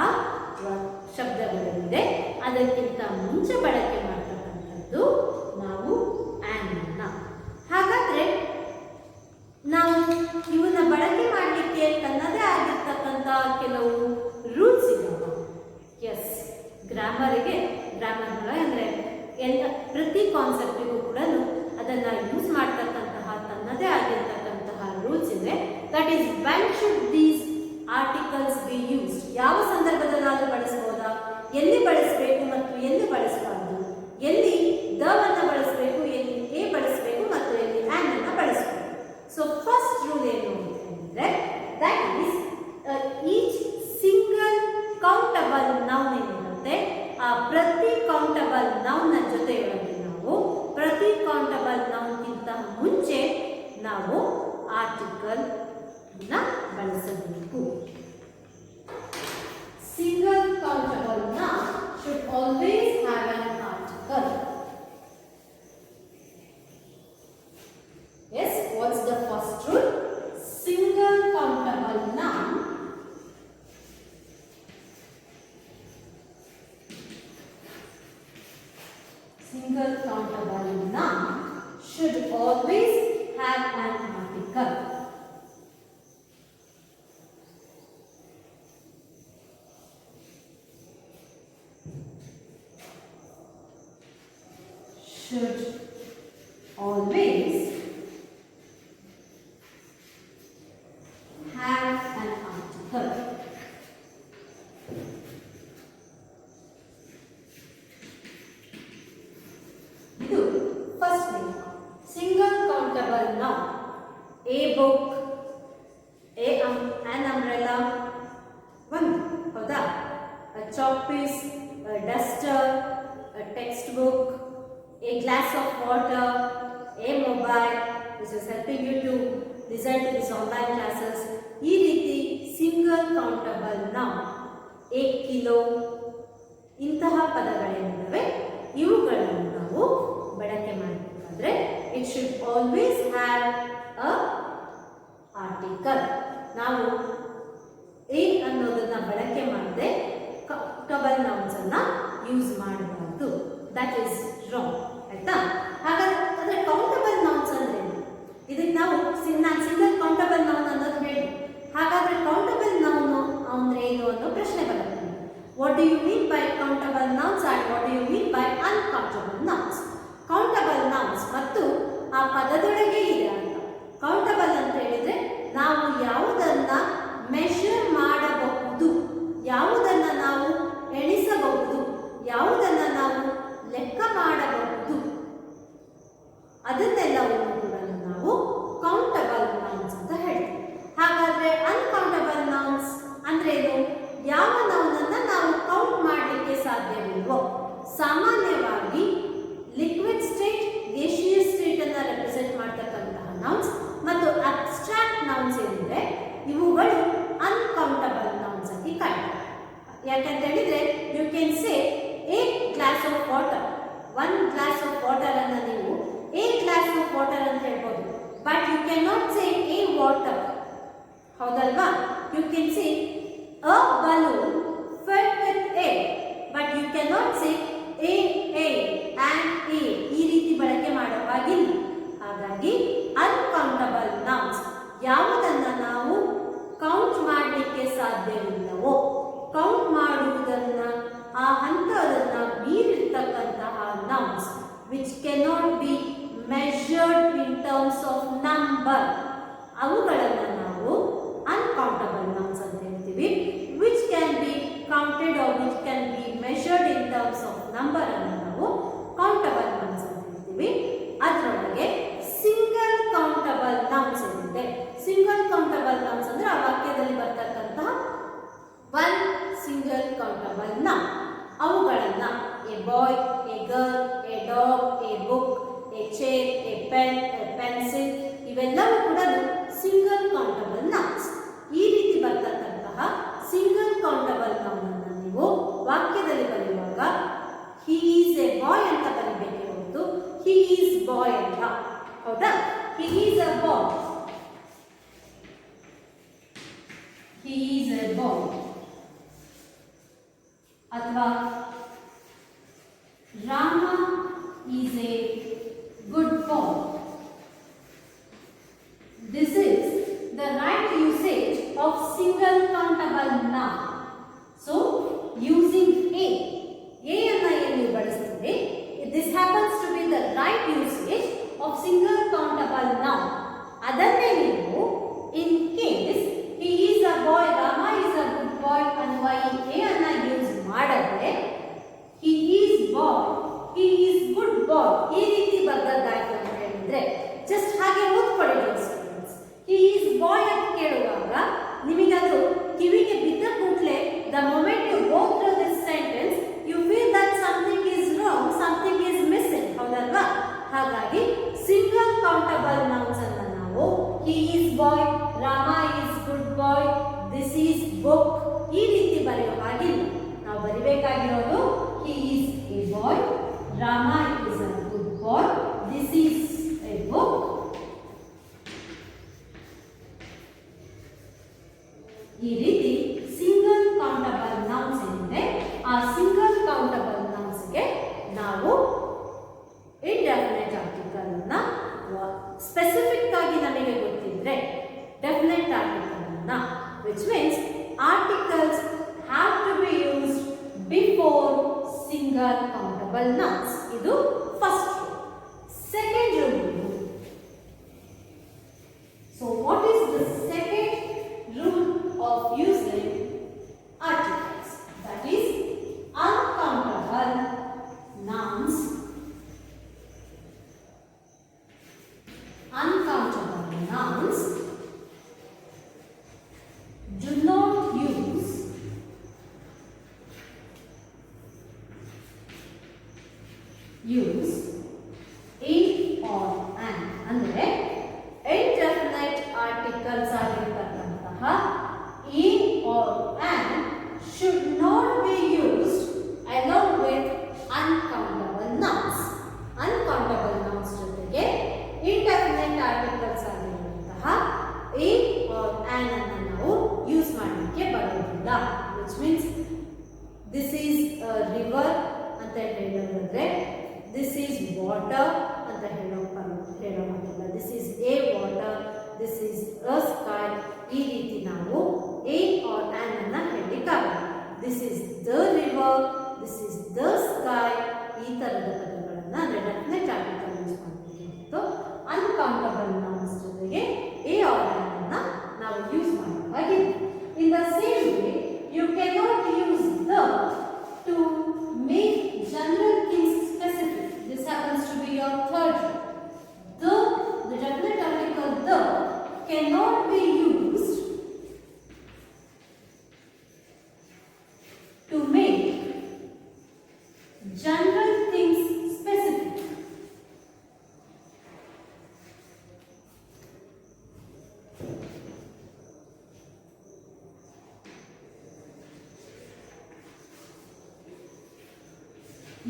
ಶಬ್ದಗಳಿದೆ. ಅದಕ್ಕಿಂತ ಮುಂಚೆ ಬಳಕೆ ಮಾಡ್ತಕ್ಕಂಥದ್ದು ನಾವು ಆನ್ ಅನ್ನ. ಹಾಗಾದ್ರೆ ನಾವು ಇವನ್ನ ಬಳಕೆ ಮಾಡಲಿಕ್ಕೆ ತನ್ನದೇ ಆಗಿರ್ತಕ್ಕಂತಹ ಕೆಲವು ರೂಲ್ಸ್ ಇದಾವೆ. ಎಸ್, ಗ್ರಾಮರ್ಗೆ ಅಂದ್ರೆ ಪ್ರತಿ ಕಾನ್ಸೆಪ್ಟಿಗೂ ಕೂಡ ಅದನ್ನ ಯೂಸ್ ಮಾಡ್ತಕ್ಕಂತಹ ತನ್ನದೇ ಆಗಿರ್ತಕ್ಕಂತಹ ರೂಲ್ಸ್ ಇದೆ. That is when should these articles be used. ಯಾವ ಸಂದರ್ಭದಲ್ಲಾದ್ರೂ ಬಳಸಬಹುದಾ, ಎಲ್ಲಿ ಬಳಸಬೇಕು ಮತ್ತು ಎಲ್ಲಿ ಬಳಸಬಾರ್ದು, ಎಲ್ಲಿ ದವನ್ನ ಬಳಸಬೇಕು, ಎಲ್ಲಿ ಎ ಬಳಸಬೇಕು ಮತ್ತು ಎಲ್ಲಿ ಆನ್ ಅನ್ನ ಬಳಸಬೇಕು. ಸೊ ಫಸ್ಟ್ ರೂಲ್ ಏನು ಅಂತಂದ್ರೆ, that is each single countable noun ಏನಿರುತ್ತೆ, ಆ ಪ್ರತಿ ಕೌಂಟಬಲ್ ನೌನ್ ಜೊತೆಯೊಳಗೆ ನಾವು ಪ್ರತಿ ಕೌಂಟಬಲ್ ನೌನ್ಗಿಂತ ಮುಂಚೆ ನಾವು ಆರ್ಟಿಕಲ್ ನ ಬಳಸಬೇಕು. Single countable noun should always have an article. Yes, what's the first rule? Single countable noun should always have an article. Should always have an article. ಇದು first thing. Single countable noun, A book, an umbrella, ಒಂದು ಹೌದಾ, chalk piece, a duster, a textbook, a glass of water, a mobile which is helping you to listen to these online classes. ಈ ರೀತಿ ಸಿಂಗಲ್ ಕೌಂಟಬಲ್ ನೌನ್, 1 ಕಿಲೋ, ಇಂತಹ ಪದಗಳೇನಿವೆ ಇವುಗಳನ್ನು ನಾವು ಬಳಕೆ ಮಾಡಬೇಕಾದ್ರೆ it should always have a article. ನಾವು ಎ ಅನ್ನೋದನ್ನ ಬಳಕೆ ಮಾಡದೆ ಕೌಂಟಬಲ್ ನೌನ್ಸ್ ಅನ್ನ ಯೂಸ್ ಮಾಡಬಾರ್ದು. ದಟ್ ಈಸ್ ರಾಂಗ್, ಆಯ್ತಾ? ಹಾಗಾದ್ರೆ ಕೌಂಟಬಲ್ ನೌನ್ಸ್ ಅಂದ್ರೆ ಇದಕ್ಕೆ ನಾವು ನಾನು ಸಿಂಗಲ್ ಕೌಂಟಬಲ್ ನೌನ್ ಅನ್ನೋದು ಹೇಳಿ, ಹಾಗಾದ್ರೆ ಕೌಂಟಬಲ್ ನೌನ್ ಅಂದ್ರೆ ಏನು ಅನ್ನೋ ಪ್ರಶ್ನೆ ಬರುತ್ತೆ. What do you mean by countable nouns and what do you mean by uncountable nouns? Countable nouns ಮತ್ತು ಆ ಪದದೊಳಗೆ ಇದೆ ಅಂತ. ಕೌಂಟಬಲ್ ಅಂತ ಹೇಳಿದ್ರೆ ನಾವು ಯಾವುದನ್ನ ಮೆಷರ್ ಮಾಡಬಹುದು, ಯಾವುದನ್ನ ನಾವು ಎಣಿಸಬಹುದು, ಯಾವುದನ್ನ ನಾವು ಲೆಕ್ಕ ಮಾಡಬಹುದು, ಅದನ್ನೆಲ್ಲವನ್ನು ಕೂಡ ನಾವು ಕೌಂಟಬಲ್ ನೌನ್ಸ್ ಅಂತ ಹೇಳ್ತೀವಿ. ಹಾಗಾದ್ರೆ ಅನ್ಕೌಂಟಬಲ್ ನೌನ್ಸ್ ಅಂದ್ರೆ ಏನು? ಯಾವ ನೌನನ್ನ ನಾವು ಕೌಂಟ್ ಮಾಡಲಿಕ್ಕೆ ಸಾಧ್ಯವಿಲ್ವೋ. ಸಾಮಾನ್ಯವಾಗಿ ಲಿಕ್ವಿಡ್ ಸ್ಟೇಟ್, ಗೇಷಿಯಸ್ ಸ್ಟೇಟ್ ಅನ್ನ ರೆಪ್ರೆಸೆಂಟ್ ಮಾಡ್ತಕ್ಕಂತಹ ನೌನ್ಸ್ ಮತ್ತು ಅಬ್ಸ್ಟ್ರಾಕ್ಟ್ ನೌನ್ಸ್ ಏನಿದೆ ಇವುಗಳು ಅನ್ಕೌಂಟಬಲ್ ನೌನ್ಸ್ ಆಗಿ ಕಾಣ್ತವೆ. ಯಾಕಂತ ಹೇಳಿದ್ರೆ you can say a glass of water, 1 glass of water ಅನ್ನ ನೀವು ಎ ಗ್ಲಾಸ್ ಆಫ್ ವಾಟರ್ ಅಂತ ಹೇಳ್ಬೋದು. But you can not say a water, ಹೌದಲ್ವಾ? You can say a balloon filled with air, but you cannot say a and a. ಈ ರೀತಿ ಬಳಕೆ ಮಾಡೋ ಹಾಗಿಲ್ಲ. ಹಾಗಾಗಿ ಅನ್ಕೌಂಟಬಲ್ ನೌನ್ಸ್ ಯಾವುದನ್ನ ನಾವು ಕೌಂಟ್ ಅದನ್ನ ಮೀರಿರ್ತಕ್ಕಂತಹ nouns which cannot be measured in terms of number, ಅವುಗಳನ್ನು ನಾವು ಅನ್ಕೌಂಟಬಲ್ ನೌನ್ಸ್ ಅಂತ ಹೇಳ್ತೀವಿ. Which can be counted or which can be measured in terms of number ಅನ್ನು ನಾವು ಕೌಂಟಬಲ್ ನೌನ್ಸ್ ಅಂತ ಹೇಳ್ತೀವಿ. ಅದರೊಳಗೆ ಸಿಂಗಲ್ ಕೌಂಟಬಲ್ ನೌನ್ಸ್ ಏನಿದೆ, ಸಿಂಗಲ್ ಕೌಂಟಬಲ್ ನೌನ್ಸ್ ಅಂದ್ರೆ ಆ ವಾಕ್ಯದಲ್ಲಿ ಬರ್ತಕ್ಕಂತಹ ಒನ್ ಸಿಂಗಲ್ ಕೌಂಟಬಲ್ ನೌನ್, ಅವುಗಳನ್ನ a boy, a girl, a dog, a book, a chair, a pen, a pencil, ಇವೆಲ್ಲವೂ ಕೂಡ ಸಿಂಗಲ್ ಕೌಂಟಬಲ್ ನೌನ್ಸ್. ಈ ರೀತಿ ಬರ್ತಕ್ಕಂತಹ ಸಿಂಗಲ್ ಕೌಂಟಬಲ್ ನೌನ್ ಅನ್ನು ನೀವು ವಾಕ್ಯದಲ್ಲಿ ಬರೆಯುವಾಗ ಹಿ ಈಸ್ ಎ ಬಾಯ್ ಅಂತ ಬರೀಬೇಕೆ ಹೊರತು ಹಿ ಈಸ್ ಬಾಯ್ ಅಂತ. ಹೌದಾ? He is a boy, he is a boy, ಅಥವಾ Rama is a good boy. This is the right usage of single countable noun. So, using a ಅನ್ನು ಏನು ಬಳಸ್ತೀವಿ, this happens to be the right usage of single countable noun. ಅದನ್ನೇ ನೀವು in case he is a boy, Rama is a good boy ಅನ್ನುವ ಈ a ಅನ್ನ ಯೂಸ್ ಮಾಡಿದ್ರೆ he is boy, he is good boy ಈ ರೀತಿ ಬದಲಾಯಿತು ಅಂತ ಹೇಳಿದ್ರೆ ಜಸ್ಟ್ ಹಾಗೆ ಓದ್ಕೊಳ್ಳಿ. He is boy ಅಂತ ಕೇಳುವಾಗ ನಿಮಗದು ಕಿವಿಗೆ ಬಿದ್ದ ಕೂಡಲೇ the moment you go through this sentence you feel that something is wrong, something is missing. ಹೌದಲ್ವಾ? ಹಾಗಾಗಿ ಸಿಂಗಲ್ ಕೌಂಟಬಲ್ ನೌನ್ಸ್ ಅನ್ನು ನಾವು he is boy, Rama is good boy, this is book ಈ ರೀತಿ ಬರೆಯೋ ಹಾಗಿಲ್ಲ. ನಾವು ಬರಿಬೇಕಾಗಿರೋದು he is a boy, Rama is a good boy, this is a book. ಈ ರೀತಿ ಸಿಂಗಲ್ ಕೌಂಟಬಲ್ ನೌನ್ಸ್ ಏನಿದೆ ಆ ಸಿಂಗಲ್ ಕೌಂಟಬಲ್ ನೌನ್ಸ್ಗೆ ನಾವು ಇಂಡೆಫಿನೆಟ್ ಆರ್ಟಿಕಲ್ ಅನ್ನ ಸ್ಪೆಸಿಫಿಕ್ ಆಗಿ ನಮಗೆ ಗೊತ್ತಿದ್ರೆ ಡೆಫಿನೆಟ್ ಆರ್ಟಿಕಲ್ ಅನ್ನ, which means articles have to be used before single countable nouns. ಇದು first rule. Second rule. So what is the second rule of using articles? That is uncountable nouns. Uncountable nouns do not use a or an. ಅಂದ್ರೆ indefinite articles ಆಗಿರತಕ್ಕಂತಹ a or an should not be used along with uncountable nouns. Uncountable nouns ಜೊತೆಗೆ indefinite articles ಆಗಿರುವಂತಹ a or an ಅನ್ನು ನಾವು ಯೂಸ್ ಮಾಡಲಿಕ್ಕೆ ಬರೋದಿಲ್ಲ. which means this is a river ಅಂತ ಹೇಳೋದಾದ್ರೆ this is water ಅಂತ ಹೇಳೋದಿಲ್ಲ. this is a water, this is a sky ಈ ರೀತಿ ನಾವು a or an ಅನ್ನ ಹೇಳಲಿಕ್ಕಾಗಲ್ಲ. this is the river, this is the sky ಈ ತರದ ಪದಗಳನ್ನ ಅಂದ್ರೆ ಡೆಫಿನೆಟ್ ಆರ್ಟಿಕಲ್ ಯೂಸ್ ಮಾಡ್ತೀವಿ. ಮತ್ತು ಅನ್ಕೌಂಟಬಲ್ ನೌನ್ಸ್ ಜೊತೆಗೆ a or an ಅನ್ನ ನಾವು ಯೂಸ್ ಮಾಡಬೇಕಾಗಿದೆ. in the same way you cannot use the to make general things specific. This happens to be your third rule. The definite article the cannot be used to make general things specific.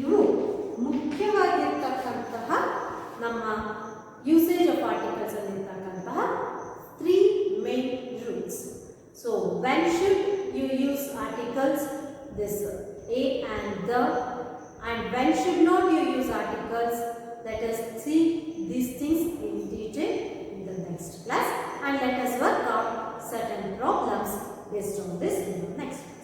ಇವು ಮುಖ್ಯವಾಗಿರ್ತಕ್ಕಂತಹ ನಮ್ಮ ಯೂಸೇಜ್ ಆಫ್ ಆರ್ಟಿಕಲ್ಸ್ ಅಲ್ಲಿರ್ತಕ್ಕಂತಹ 3 main rules. So when should you use articles? This a and the, and when should not you use articles? Let us see these things in detail in the next class, and let us work out certain problems based on this in the next class.